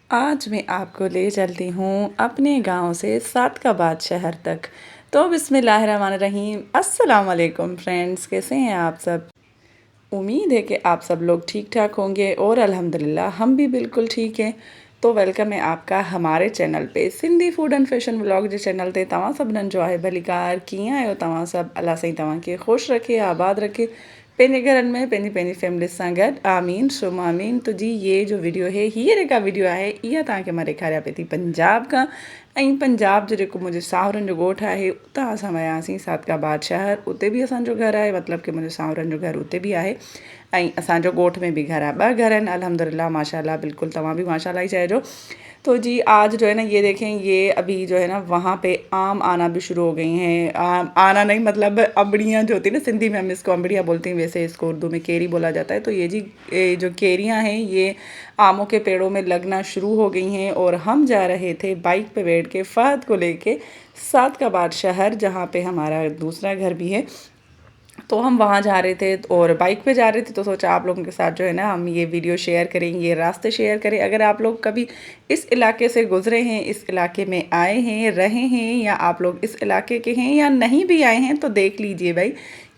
आज मैं आपको ले चलती हूँ अपने गांव से सादकाबाद शहर तक। तो बिस्मिल्लाहिर्रहमानिर्रहीम, अस्सलाम वालेकुम फ्रेंड्स, कैसे हैं आप सब। उम्मीद है कि आप सब लोग ठीक ठाक होंगे और अल्हम्दुलिल्लाह हम भी बिल्कुल ठीक हैं। तो वेलकम है आपका हमारे चैनल पे Sindhi food and fashion vlog J channel ते तव्हां सभिनीनि जो आहे भलीकार कीअं आहियो तव्हां सभु। अल्लाह साईं तव्हांखे ख़ुशि रखे, आबाद रखे, पंहिंजे घरनि में पंहिंजी फैमिली सां गॾु। आमीन सुम आमीन। तो जी ये जो वीडियो है हीअ जेका वीडियो आहे इहा तव्हांखे मां ॾेखारियां पई थी पंजाब खां। ऐं पंजाब जो जेको मुंहिंजे साहुरनि जो ॻोठु आहे उतां असां वियासीं सादकाबाद शहर। उते बि असांजो घरु आहे, मतिलबु कि मुंहिंजे साहुरनि जो घरु उते बि आहे ऐं असांजो ॻोठ में बि घरु आहे। ॿ घर आहिनि अल्हम्दुलिल्लाह माशाल्लाह, बिल्कुलु तव्हां बि माशाल्लाह ही चइजो। तो जी आज जो है ना ये देखें, ये अभी जो है ना वहाँ पे आम आना भी शुरू हो गई हैं। आम आना नहीं, मतलब अम्बड़ियाँ जो होती है ना, सिंधी में हम इसको अम्बड़ियाँ बोलते हैं, वैसे इसको उर्दू में केरी बोला जाता है। तो ये जी जो केरियाँ हैं ये आमों के पेड़ों में लगना शुरू हो गई हैं। और हम जा रहे थे बाइक पे बैठ के फ़हद को लेके सादकाबाद शहर, जहाँ पे हमारा दूसरा घर भी है। तो हम वहाँ जा रहे थे और बाइक पे जा रहे थे, तो सोचा आप लोगों के साथ जो है ना हम ये वीडियो शेयर करें, ये रास्ते शेयर करें। अगर आप लोग कभी इस इलाके से गुज़रे हैं, इस इलाके में आए हैं, रहे हैं, या आप लोग इस इलाके के हैं या नहीं भी आए हैं, तो देख लीजिए भाई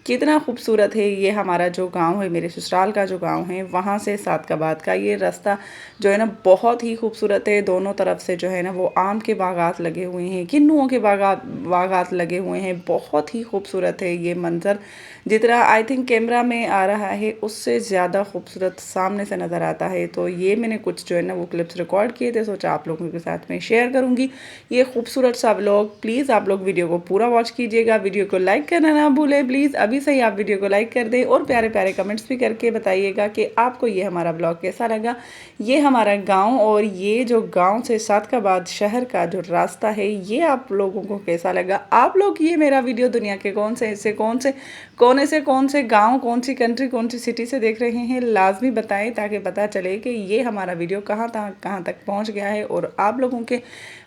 कितना खूबसूरत है ये हमारा जो गांव है, मेरे ससुराल का जो गांव है, वहाँ से सादकाबाद का ये रास्ता जो है ना बहुत ही खूबसूरत है। दोनों तरफ से जो है ना वो आम के बागात लगे हुए हैं, किन्नुओं के बागात लगे हुए हैं। बहुत ही खूबसूरत है ये मंज़र। जितना आई थिंक कैमरा में आ रहा है उससे ज़्यादा खूबसूरत सामने से नज़र आता है। तो ये मैंने कुछ जो है ना वो क्लिप्स रिकॉर्ड किए थे, सोचा आप लोगों के साथ में शेयर करूँगी ये खूबसूरत सा व्लॉग। प्लीज़ आप लोग वीडियो को पूरा वॉच कीजिएगा, वीडियो को लाइक करना ना भूलें प्लीज़। अभी से ही आप वीडियो को लाइक कर दें और प्यारे प्यारे कमेंट्स भी करके बताइएगा कि आपको ये हमारा ब्लॉग कैसा लगा, ये हमारा गांव और ये जो गांव से सादकाबाद शहर का जो रास्ता है ये आप लोगों को कैसा लगा। आप लोग ये मेरा वीडियो दुनिया के कौन से हिस्से, कौन से कोने से, कौन से गांव, कौन सी कंट्री, कौन सी सिटी से देख रहे हैं, लाजमी बताएं ताकि पता चले कि ये हमारा वीडियो कहाँ तक पहुंच गया है। और आप लोगों के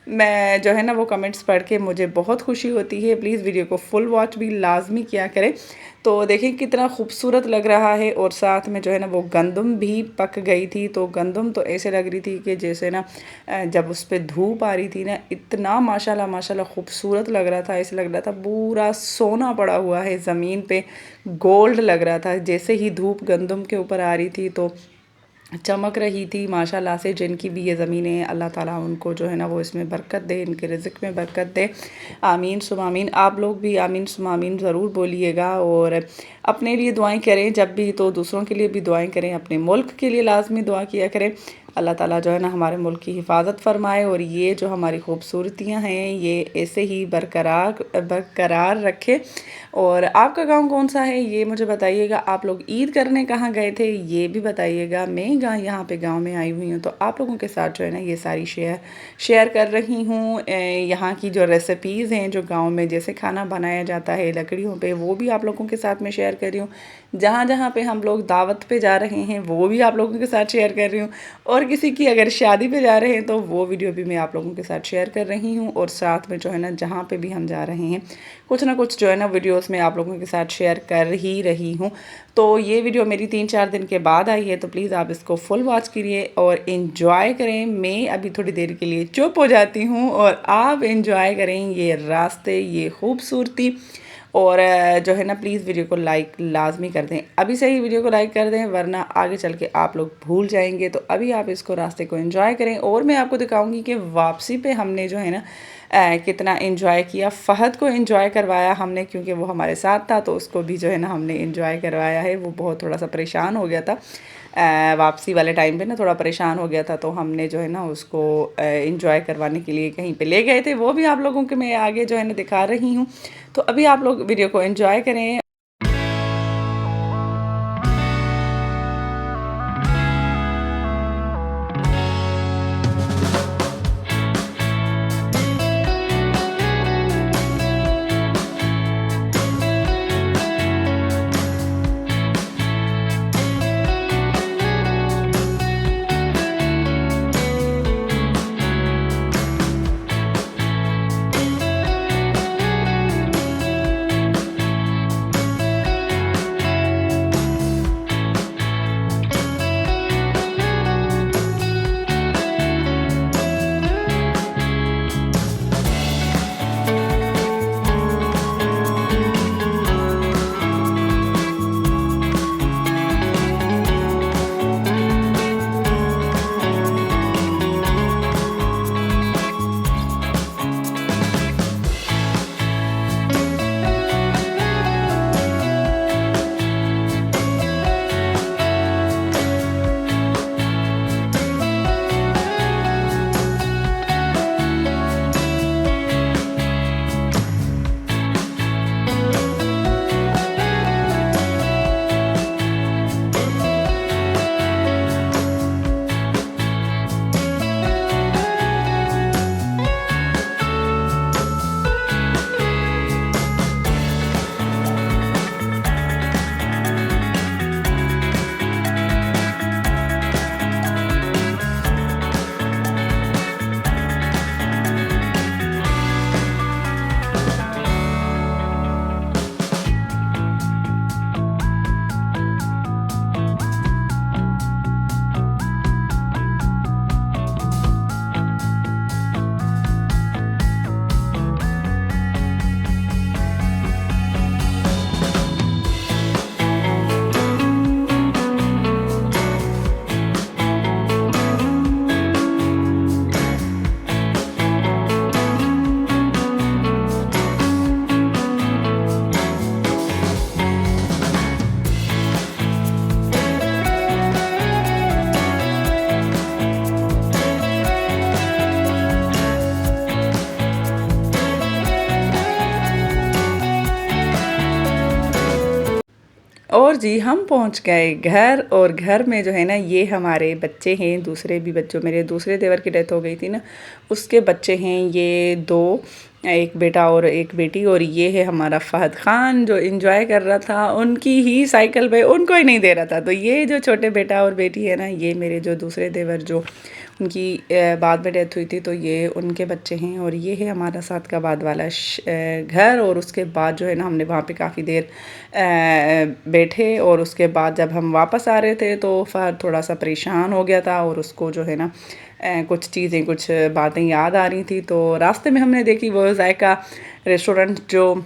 मैं जो है ना वो कमेंट्स पढ़ के मुझे बहुत खुशी होती है। प्लीज़ वीडियो को फुल वॉच भी लाजमी किया करें। तो देखें कितना खूबसूरत लग रहा है। और साथ में जो है ना वो गंदम भी पक गई थी। तो गंदम तो ऐसे लग रही थी कि जैसे ना जब उस पर धूप आ रही थी ना, इतना माशाल्लाह माशाल्लाह खूबसूरत लग रहा था। ऐसे लग रहा था पूरा सोना पड़ा हुआ है ज़मीन पे, गोल्ड लग रहा था। जैसे ही धूप गंदम के ऊपर आ रही थी तो चमक रही थी माशाल्लाह से। जिनकी भी ये ज़मीनें हैं अल्लाह ताला उनको जो है ना वो इसमें बरकत दे, इनके रिज़्क़ में बरकत दे। आमीन सुम आमीन। आप लोग भी आमीन सुम आमीन ज़रूर बोलिएगा। और अपने लिए दुआएं करें जब भी, तो दूसरों के लिए भी दुआएं करें, अपने मुल्क के लिए लाजमी दुआ किया करें। अल्लाह ताला जो है ना हमारे मुल्क की हिफाजत फरमाए और ये जो हमारी खूबसूरतियाँ हैं ये ऐसे ही बरकरार रखे। और आपका गांव कौन सा है ये मुझे बताइएगा। आप लोग ईद करने कहाँ गए थे ये भी बताइएगा। मैं यहाँ पे गांव में आई हुई हूँ, तो आप लोगों के साथ जो है ना ये सारी शेयर कर रही हूँ। यहाँ की जो रेसिपीज़ हैं, जो गांव में जैसे खाना बनाया जाता है लकड़ियों पे, वो भी आप लोगों के साथ में शेयर कर रही हूँ। जहाँ जहाँ पे हम लोग दावत पे जा रहे हैं वो भी आप लोगों के साथ शेयर कर रही हूँ। और किसी की अगर शादी पे जा रहे हैं तो वो वीडियो भी मैं आप लोगों के साथ शेयर कर रही हूँ। और साथ में जो है ना जहाँ पे भी हम जा रहे हैं कुछ ना कुछ जो है ना वीडियोस में आप लोगों के साथ शेयर कर ही रही हूँ। तो ये वीडियो मेरी 3-4 दिन के बाद आई है, तो प्लीज़ आप इसको फुल वॉच करिए और इन्जॉय करें। मैं अभी थोड़ी देर के लिए चुप हो जाती हूँ और आप इन्जॉय करें ये रास्ते, ये खूबसूरती। और जो है ना प्लीज़ वीडियो को लाइक लाजमी कर दें, अभी से ही वीडियो को लाइक कर दें, वरना आगे चल के आप लोग भूल जाएंगे। तो अभी आप इसको रास्ते को एंजॉय करें और मैं आपको दिखाऊंगी कि वापसी पे हमने जो है ना कितना एंजॉय किया। फ़हद को एंजॉय करवाया हमने क्योंकि वो हमारे साथ था, तो उसको भी जो है ना हमने एंजॉय करवाया है। वो बहुत थोड़ा सा परेशान हो गया था वापसी वाले टाइम पे ना, थोड़ा परेशान हो गया था, तो हमने जो है ना उसको एंजॉय करवाने के लिए कहीं पे ले गए थे। वो भी आप लोगों के मैं आगे जो है ना दिखा रही हूँ। तो अभी आप लोग वीडियो को एंजॉय करें। और जी हम पहुंच गए घर, और घर में जो है ना ये हमारे बच्चे हैं, दूसरे भी बच्चों, मेरे दूसरे देवर की डेथ हो गई थी ना, उसके बच्चे हैं ये दो, एक बेटा और एक बेटी। और ये है हमारा फ़हद ख़ान जो एंजॉय कर रहा था उनकी ही साइकिल पे, उनको ही नहीं दे रहा था। तो ये जो छोटे बेटा और बेटी है ना, ये मेरे जो दूसरे देवर जो उनकी बाद में डेथ हुई थी, तो ये उनके बच्चे हैं। और ये है हमारा सादकाबाद वाला घर। और उसके बाद जो है ना हमने वहाँ पे काफ़ी देर बैठे, और उसके बाद जब हम वापस आ रहे थे तो फ़हद थोड़ा सा परेशान हो गया था, और उसको जो है ना कुछ चीज़ें, कुछ बातें याद आ रही थी। तो रास्ते में हमने देखी वो जायका रेस्टोरेंट, जो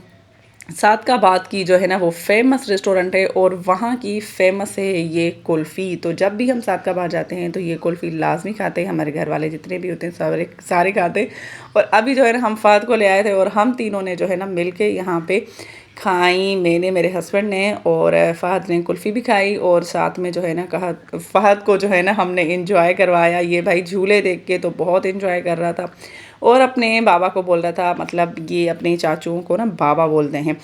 सादकाबाद की जो है ना वो फेमस रेस्टोरेंट है, और वहाँ की फेमस है ये कुल्फ़ी। तो जब भी हम सादकाबाद जाते हैं तो ये कुल्फ़ी लाजमी खाते हैं, हमारे घर वाले जितने भी होते हैं सारे सारे खाते हैं। और अभी जो है ना हम फ़हद को ले आए थे, और हम तीनों ने जो है ना मिल के यहाँ पे खाई, मैंने, मेरे हस्बैंड ने, और फ़हद ने कुल्फ़ी भी खाई। और साथ में जो है ना कहा, फ़हद को जो है ना हमने इंजॉय करवाया। ये भाई झूले देख के तो बहुत इंजॉय कर रहा था, और अपने बाबा को बोल रहा था, मतलब ये अपने चाचुओं को ना बाबा बोलते हैं।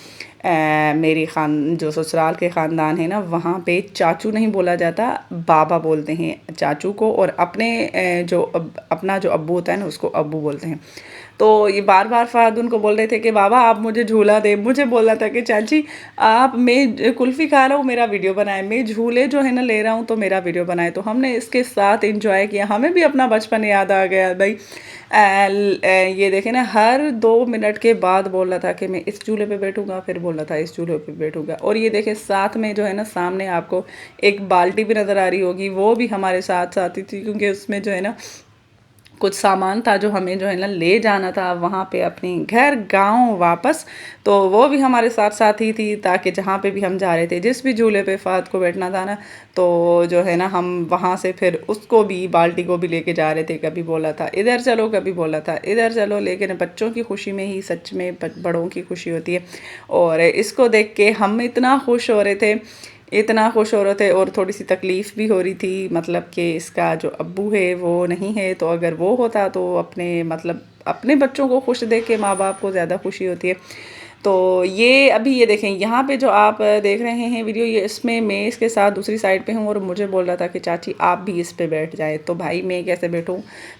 मेरी जो ससुराल के ख़ानदान है ना, वहाँ पे चाचू नहीं बोला जाता, बाबा बोलते हैं चाचू को। और अपने अपना जो अब्बू होता है ना उसको अब्बू बोलते हैं। तो ये बार बार फ़हद उनको बोल रहे थे कि बाबा आप मुझे झूला दे, मुझे बोल रहा था कि चाची आप, मैं कुल्फ़ी खा रहा हूँ मेरा वीडियो बनाए, मैं झूले जो है ना ले रहा हूँ तो मेरा वीडियो बनाए। तो हमने इसके साथ इंजॉय किया, हमें भी अपना बचपन याद आ गया भाई। ये देखें ना, हर 2 मिनट के बाद बोल रहा था कि मैं इस झूले पे बैठूंगा, फिर बोल रहा था इस झूले पे बैठूंगा। और ये देखें साथ में जो है ना, सामने आपको एक बाल्टी भी नज़र आ रही होगी, वो भी हमारे साथ साथ ही थी, क्योंकि उसमें जो है ना कुछ सामान था जो हमें जो है ना ले जाना था वहाँ पे अपने घर गांव वापस। तो वो भी हमारे साथ साथ ही थी, ताकि जहाँ पे भी हम जा रहे थे, जिस भी झूले पे फ़हद को बैठना था ना, तो जो है ना हम वहाँ से फिर उसको भी, बाल्टी को भी लेके जा रहे थे। कभी बोला था इधर चलो, कभी बोला था इधर चलो। लेकिन बच्चों की खुशी में ही सच में बड़ों की खुशी होती है। और इसको देख के हम इतना खुश हो रहे थे, इतना खुश हो रहे थे, और थोड़ी सी तकलीफ़ भी हो रही थी, मतलब कि इसका जो अब्बू है वो नहीं है। तो अगर वो होता तो अपने, मतलब अपने बच्चों को खुश देख के माँ बाप को ज़्यादा खुशी होती है। तो ये अभी ये देखें, यहाँ पे जो आप देख रहे हैं वीडियो, ये इसमें मैं इसके साथ दूसरी साइड पे हूँ, और मुझे बोल रहा था कि चाची आप भी इस पे बैठ जाए। तो भाई मैं कैसे बैठूँ,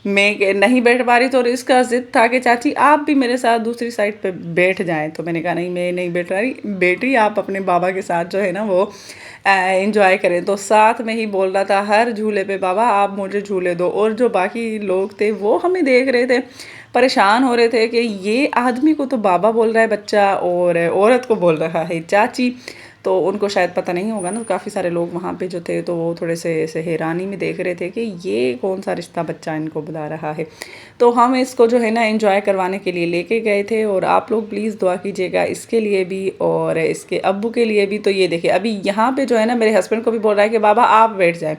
मैं नहीं बैठ पा रही। तो और इसका ज़िद था कि चाची आप भी मेरे साथ दूसरी साइड पे बैठ जाएं। तो मैंने कहा नहीं, मैं नहीं बैठ रही, बेटी आप अपने बाबा के साथ जो है ना वो इंजॉय करें। तो साथ में ही बोल रहा था हर झूले पे, बाबा आप मुझे झूले दो। और जो बाकी लोग थे वो हमें देख रहे थे, परेशान हो रहे थे कि ये आदमी को तो बाबा बोल रहा है बच्चा, और औरत को बोल रहा है चाची। तो उनको शायद पता नहीं होगा ना, काफ़ी सारे लोग वहाँ पे जो थे, तो वो थोड़े से ऐसे हैरानी में देख रहे थे कि ये कौन सा रिश्ता बच्चा इनको बुला रहा है। तो हम इसको जो है ना एंजॉय करवाने के लिए लेके गए थे। और आप लोग प्लीज़ दुआ कीजिएगा इसके लिए भी और इसके अब्बू के लिए भी। तो ये देखिए अभी यहाँ पे जो है ना, मेरे हस्बैंड को भी बोल रहा है कि बाबा आप बैठ जाए।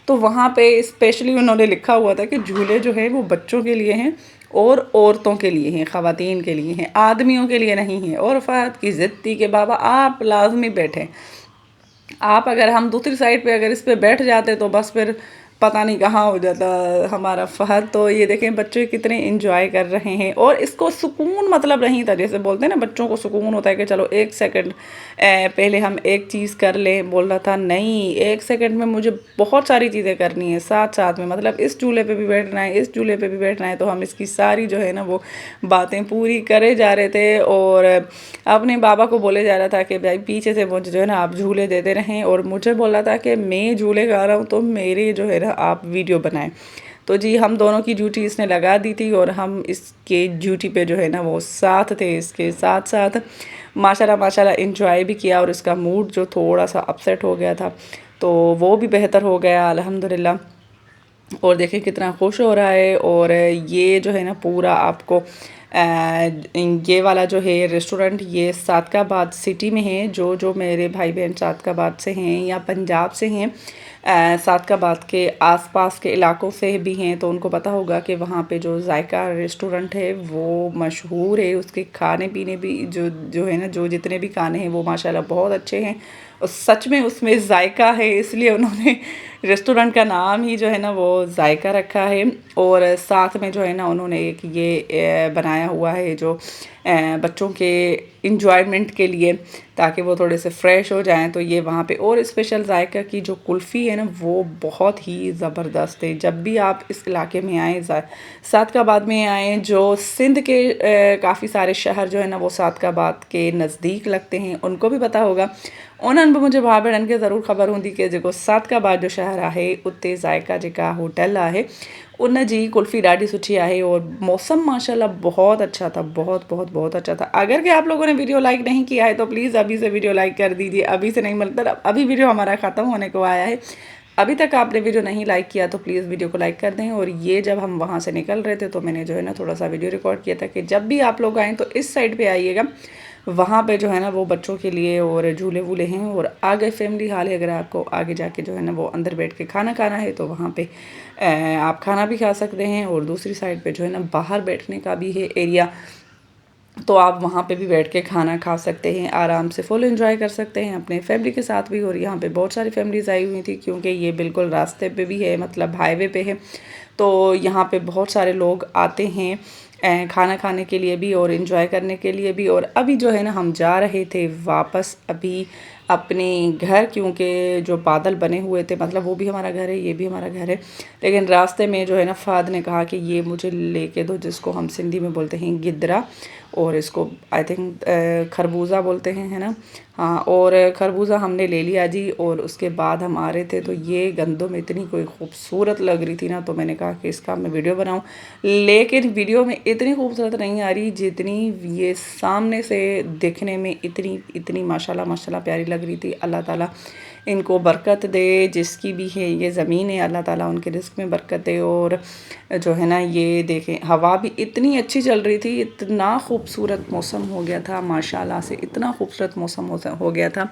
तो वहाँ पे स्पेशली उन्होंने लिखा हुआ था कि झूले जो है वो बच्चों के लिए हैं और औरतों के लिए हैं, ख़वातीन के लिए हैं, आदमियों के लिए नहीं है। और फ़हद की ज़िद थी कि बाबा आप लाजमी बैठें, आप, अगर हम दूसरी साइड पे अगर इस पे बैठ जाते तो बस फिर पता नहीं कहाँ हो जाता हमारा फ़हद। तो ये देखें बच्चे कितने इंजॉय कर रहे हैं, और इसको सुकून मतलब नहीं था, जैसे बोलते हैं ना बच्चों को सुकून होता है कि चलो 1 सेकंड पहले हम एक चीज़ कर लें। बोल रहा था नहीं, 1 सेकंड में मुझे बहुत सारी चीज़ें करनी है साथ साथ में, मतलब इस झूले पे भी बैठना है, इस झूले पे भी बैठना है। तो हम इसकी सारी जो है ना वो बातें पूरी करे जा रहे थे, और अपने बाबा को बोले जा रहा था कि भाई पीछे से मुझे जो है ना आप झूले देते रहें। और मुझे बोला था कि मैं झूले गा रहा हूँ तो मेरे जो है ना आप वीडियो बनाएं। तो जी हम दोनों की ड्यूटी इसने लगा दी थी, और हम इसके ड्यूटी पे जो है ना वो साथ थे। इसके साथ साथ माशाल्लाह माशाल्लाह इंजॉय भी किया, और इसका मूड जो थोड़ा सा अपसेट हो गया था तो वो भी बेहतर हो गया अल्हम्दुलिल्लाह। और देखिए कितना खुश हो रहा है। और ये जो है ना पूरा आपको ये वाला जो है रेस्टोरेंट, ये सादकाबाद सिटी में है। जो जो मेरे भाई बहन सादकाबाद से हैं या पंजाब से हैं, सादकाबाद के आसपास के इलाकों से भी हैं, तो उनको पता होगा कि वहाँ पे जो जायका रेस्टोरेंट है वो मशहूर है। उसके खाने पीने भी जो जो है ना, जो जितने भी खाने हैं वो माशाल्लाह बहुत अच्छे हैं, और सच में उसमें जायका है, इसलिए उन्होंने रेस्टोरेंट का नाम ही जो है ना वो जायका रखा है। और साथ में जो है ना उन्होंने एक ये बनाया बनाया हुआ है जो बच्चों के इंजॉयमेंट के लिए, ताकि वो थोड़े से फ्रेश हो जाएं। तो ये वहाँ पे और स्पेशल जायका की जो कुल्फ़ी है ना वो बहुत ही ज़बरदस्त है। जब भी आप इस इलाके में आएँ, सादकाबाद में आएँ, जो सिंध के काफ़ी सारे शहर जो है ना वो सादकाबाद के नज़दीक लगते हैं, उनको भी पता होगा। उन्हनि बि मुंहिंजे भाउ भेणनि खे ज़रूरु ख़बर हूंदी कि जेको सादकाबाद जो शहर आहे उते जायका जेका होटल आहे उन जी कुल्फ़ी ॾाढी सुठी आहे। और मौसम माशाल्लाह बहुत अच्छा था, बहुत बहुत बहुत अच्छा था। अगर कि आप लोगों ने वीडियो लाइक नहीं किया है तो प्लीज़ अभी से वीडियो लाइक कर दीजिए। अभी से नहीं, मतलब अभी वीडियो हमारा ख़त्म होने को आया है, अभी तक आपने वीडियो नहीं लाइक किया तो प्लीज़ वीडियो को लाइक कर दें। और ये जब हम वहाँ से निकल रहे थे तो मैंने जो है ना थोड़ा सा वीडियो रिकॉर्ड किया था कि जब भी आप लोग आएँ तो इस साइड पे आइएगा, वहाँ पे जो है ना वो बच्चों के लिए और झूले वूले हैं। और आगे फैमिली हॉल है, अगर आपको आगे जाके जो है ना वो अंदर बैठ के खाना खाना है तो वहाँ पे आप खाना भी खा सकते हैं। और दूसरी साइड पे जो है ना बाहर बैठने का भी है एरिया, तो आप वहाँ पे भी बैठ के खाना खा सकते हैं, आराम से फुल एंजॉय कर सकते हैं अपने फैमिली के साथ भी। और यहाँ पे बहुत सारी फैमिलीज़ आई हुई थी क्योंकि ये बिल्कुल रास्ते पे भी है, मतलब हाईवे पे है, तो यहाँ पे बहुत सारे लोग आते हैं खाना खाने के लिए भी और इन्जॉय करने के लिए भी। और अभी जो है ना हम जा रहे थे वापस अभी अपने घर, क्योंकि जो बादल बने हुए थे, मतलब वो भी हमारा घर है, ये भी हमारा घर है, लेकिन रास्ते में जो है ना फ़ाद ने कहा कि ये मुझे लेके दो, जिसको हम सिंधी में बोलते हैं गिद्रा, और इसको आई थिंक खरबूजा बोलते हैं, है ना। हाँ, और खरबूजा हमने ले लिया जी। और उसके बाद हम आ रहे थे तो ये गंदम इतनी कोई खूबसूरत लग रही थी ना, तो मैंने कहा कि इसका मैं वीडियो बनाऊं, लेकिन वीडियो में इतनी खूबसूरत नहीं आ रही जितनी ये सामने से देखने में इतनी इतनी माशाल्लाह माशाल्लाह प्यारी लग रही थी। अल्लाह ताला इनको बरकत दे, जिसकी भी है ये ज़मीन है, अल्लाह ताला उनके रिस्क में बरकत दे। और जो है ना ये देखें, हवा भी इतनी अच्छी चल रही थी, इतना खूबसूरत मौसम हो गया था माशाल्लाह से, इतना खूबसूरत मौसम हो गया था।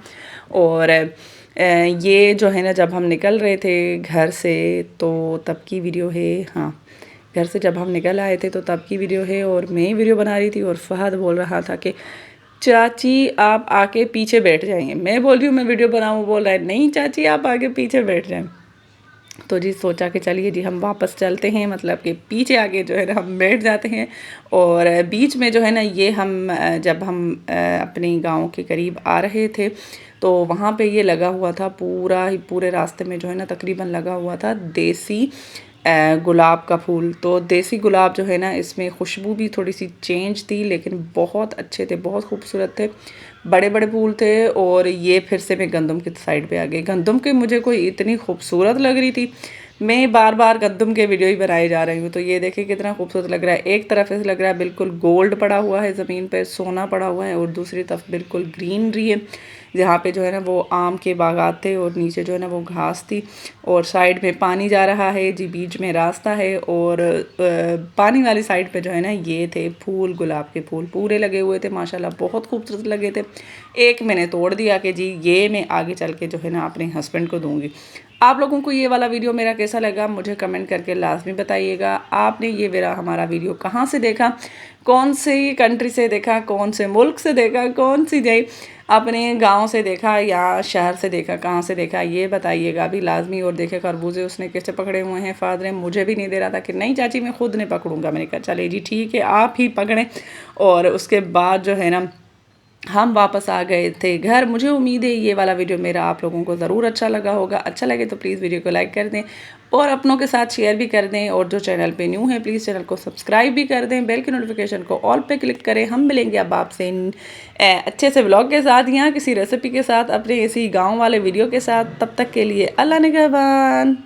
और ये जो है ना जब हम निकल रहे थे घर से तो तब की वीडियो है। हाँ, घर से जब हम निकल आए थे तो तब की वीडियो है, और मैं ही वीडियो बना रही थी और फ़हद बोल रहा था कि चाची आप आके पीछे बैठ जाएंगे। मैं बोल रही हूँ मैं वीडियो बनाऊँ, बोल रहा है नहीं चाची आप आके पीछे बैठ जाएं। तो जी सोचा कि चलिए जी हम वापस चलते हैं, मतलब कि पीछे आके जो है ना हम बैठ जाते हैं। और बीच में जो है ना ये हम जब हम अपने गांव के करीब आ रहे थे तो वहाँ पे ये लगा हुआ था, पूरे रास्ते में जो है ना तकरीबन लगा हुआ था देसी गुलाब का फूल। तो देसी गुलाब जो है ना इसमें खुशबू भी थोड़ी सी चेंज थी, लेकिन बहुत अच्छे थे, बहुत खूबसूरत थे, बड़े बड़े फूल थे। और ये फिर से मैं गंदम की साइड पे आ गई। गंदम के मुझे कोई इतनी खूबसूरत लग रही थी, मैं बार बार गंदम के वीडियो ही बनाए जा रही हूँ। तो ये देखिए कितना खूबसूरत लग रहा है, एक तरफ ऐसे लग रहा है बिल्कुल गोल्ड पड़ा हुआ है ज़मीन पे, सोना पड़ा हुआ है, और दूसरी तरफ बिल्कुल ग्रीनरी है, जहाँ पे जो है ना वो आम के बागात थे और नीचे जो है ना वो घास थी, और साइड में पानी जा रहा है जी, बीच में रास्ता है। और पानी वाली साइड पे जो है ना ये थे फूल, गुलाब के फूल पूरे लगे हुए थे माशाल्लाह, बहुत खूबसूरत लगे थे। एक मैंने तोड़ दिया कि जी ये मैं आगे चल के जो है ना अपने हस्बैंड को दूंगी। आप लोगों को ये वाला वीडियो मेरा कैसा लगा मुझे कमेंट करके लाजमी बताइएगा। आपने ये मेरा हमारा वीडियो कहाँ से देखा, कौन सी कंट्री से देखा, कौन से मुल्क से देखा, कौन सी जगह अपने गांव से देखा या शहर से देखा, कहाँ से देखा ये बताइएगा अभी लाजमी। और देखे खरबूजे उसने कैसे पकड़े हुए हैं, फादर ने मुझे भी नहीं दे रहा था कि नहीं चाची मैं खुद नहीं पकड़ूंगा। मैंने कहा चले जी ठीक है आप ही पकड़ें। और उसके बाद जो है ना हम वापस आ गए थे घर। मुझे उम्मीद है ये वाला वीडियो मेरा आप लोगों को ज़रूर अच्छा लगा होगा। अच्छा लगे तो प्लीज़ वीडियो को लाइक कर दें और अपनों के साथ शेयर भी कर दें। और जो चैनल पे न्यू है प्लीज़ चैनल को सब्सक्राइब भी कर दें, बेल की नोटिफिकेशन को ऑल पे क्लिक करें। हम मिलेंगे अब आपसे अच्छे से व्लॉग के साथ या किसी रेसिपी के साथ, अपने इसी गाँव वाले वीडियो के साथ। तब तक के लिए अल्लाह निगहबान।